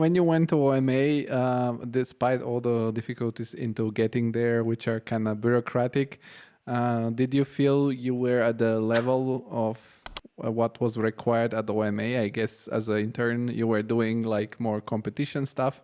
when you went to OMA, despite all the difficulties into getting there, which are kind of bureaucratic, did you feel you were at the level of what was required at OMA? I guess as an intern, you were doing like more competition stuff.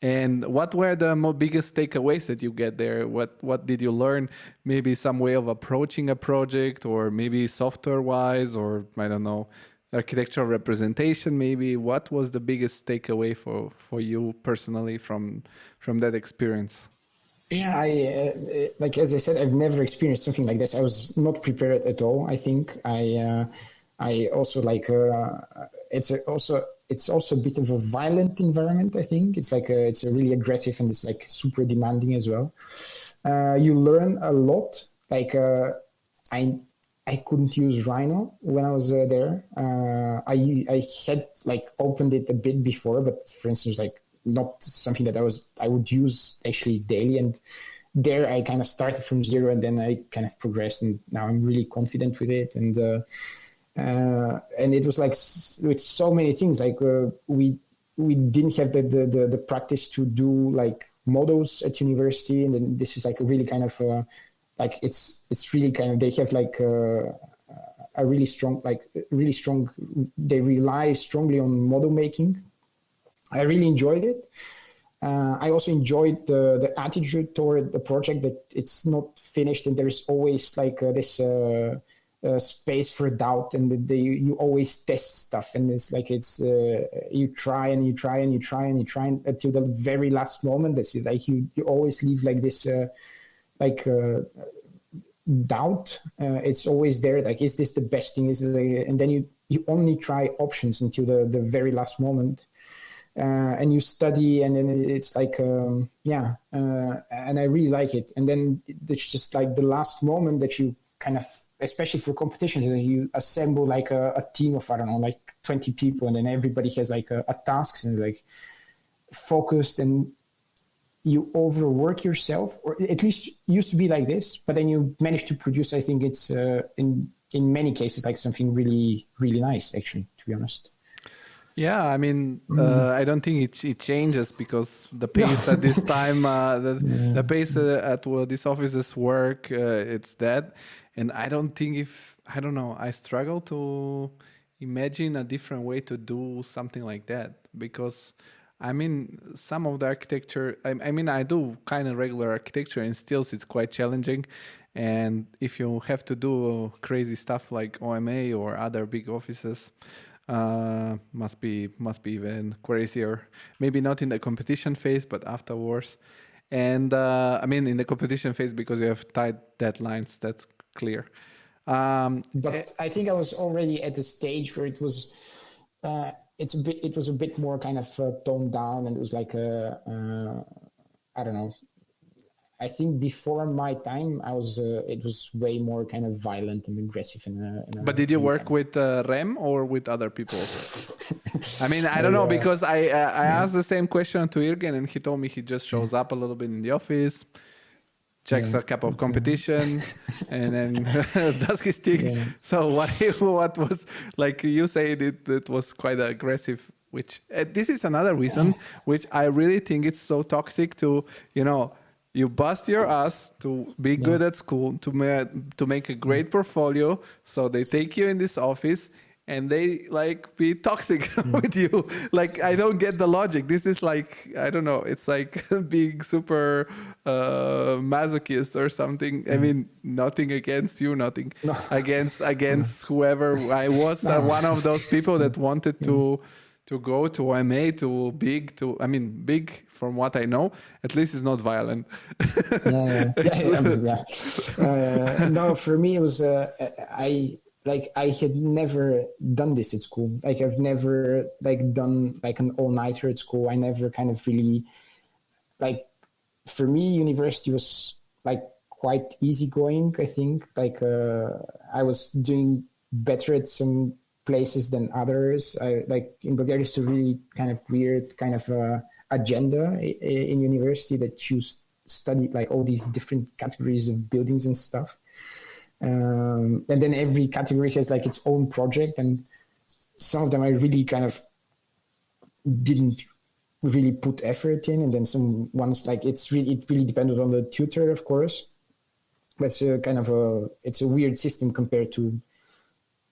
And what were the biggest takeaways that you get there? What did you learn? Maybe some way of approaching a project, or maybe software-wise, or I don't know, architectural representation maybe. What was the biggest takeaway for you personally from that experience? Yeah, like as I said, I've never experienced something like this. I was not prepared at all. I think I also like it's also a bit of a violent environment. I think it's like it's really aggressive and it's like super demanding as well. You learn a lot. Like I couldn't use Rhino when I was there. I had like opened it a bit before, but for instance, like not something that I would use actually daily. And there I kind of started from zero, and then I kind of progressed, and now I'm really confident with it. And it was like with so many things, like we didn't have the practice to do like models at university, and then this is like a really kind of like it's really kind of, they have like a really strong they rely strongly on model making. I really enjoyed it. I also enjoyed the attitude toward the project, that it's not finished and there's always like this space for doubt, and you always test stuff, and it's like you try and you try and you try and you try until the very last moment. That's it. Like you always leave like this doubt. It's always there. Like, is this the best thing? And then you only try options until the very last moment. And you study, and then it's like, and I really like it. And then it's just like the last moment that you kind of, especially for competitions, you assemble like a team of, I don't know, like 20 people, and then everybody has like a task, and like focused, and you overwork yourself, or at least used to be like this, but then you manage to produce, I think it's in many cases like something really, really nice, actually, to be honest. Yeah, I mean, I don't think it changes, because the pace at this time, the pace at these offices work, it's that. And I don't think I struggle to imagine a different way to do something like that, because I mean, some of the architecture, I do kind of regular architecture, and still it's quite challenging. And if you have to do crazy stuff like OMA or other big offices, must be even crazier. Maybe not in the competition phase, but afterwards. And in the competition phase, because you have tight deadlines, that's clear. But I think I was already at the stage where it was it was a bit more kind of toned down, and it was like I don't know. I think before my time, it was way more kind of violent and aggressive. But did you work with Rem or with other people? I mean, I don't know, because I asked the same question to Irgen, and he told me he just shows up a little bit in the office, checks a couple of competition, and then does his thing. Yeah. So what was, like you said, it was quite aggressive, which this is another reason which I really think it's so toxic to, you bust your ass to be good at school, to make a great portfolio. So they take you in this office and they like be toxic with you. Like, I don't get the logic. This is like, I don't know. It's like being super masochist or something. I mean, nothing against you, nothing against whoever. I was one of those people that wanted to go to OMA, big from what I know, at least it's not violent. No, for me, it was, I had never done this at school. Like, I've never done like an all-nighter at school. I never kind of really, for me, university was like quite easygoing, I think. Like, I was doing better at some places than others. In Bulgaria, it's a really kind of weird kind of agenda in university that you study like all these different categories of buildings and stuff. And then every category has like its own project, and some of them I really kind of didn't really put effort in, and then some ones like it really depended on the tutor, of course. But it's a kind of it's a weird system compared to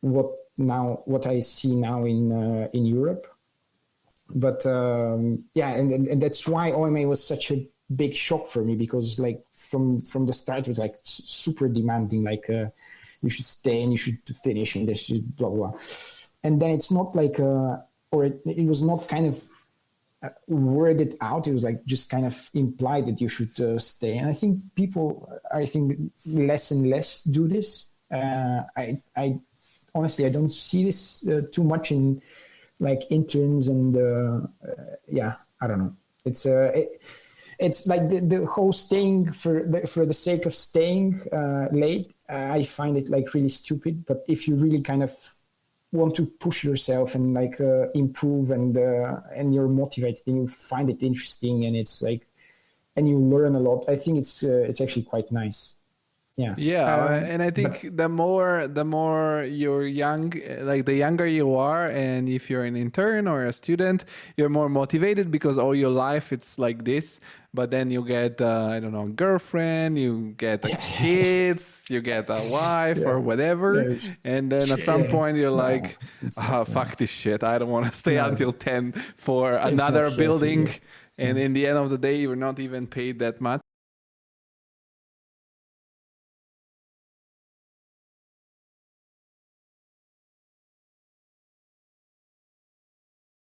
what I see now in Europe. But yeah, and that's why OMA was such a big shock for me, because like from the start it was like super demanding, like you should stay and you should finish and this should blah blah. And then it's not like or it was not kind of worded out. It was like just kind of implied that you should stay. And I think people, less and less do this. I honestly, I don't see this too much in like interns and yeah, I don't know. It's like the whole staying for the sake of staying late. I find it like really stupid. But if you really kind of want to push yourself and like improve and you're motivated and you find it interesting and it's like, and you learn a lot, I think it's actually quite nice. Yeah. And I think the more you're young, like the younger you are, and if you're an intern or a student, you're more motivated because all your life it's like this. But then you get I don't know, girlfriend, you get kids, you get a wife or whatever, and then at some point you're like, fuck this shit, I don't want to stay until 10 for another building. And in the end of the day, you're not even paid that much.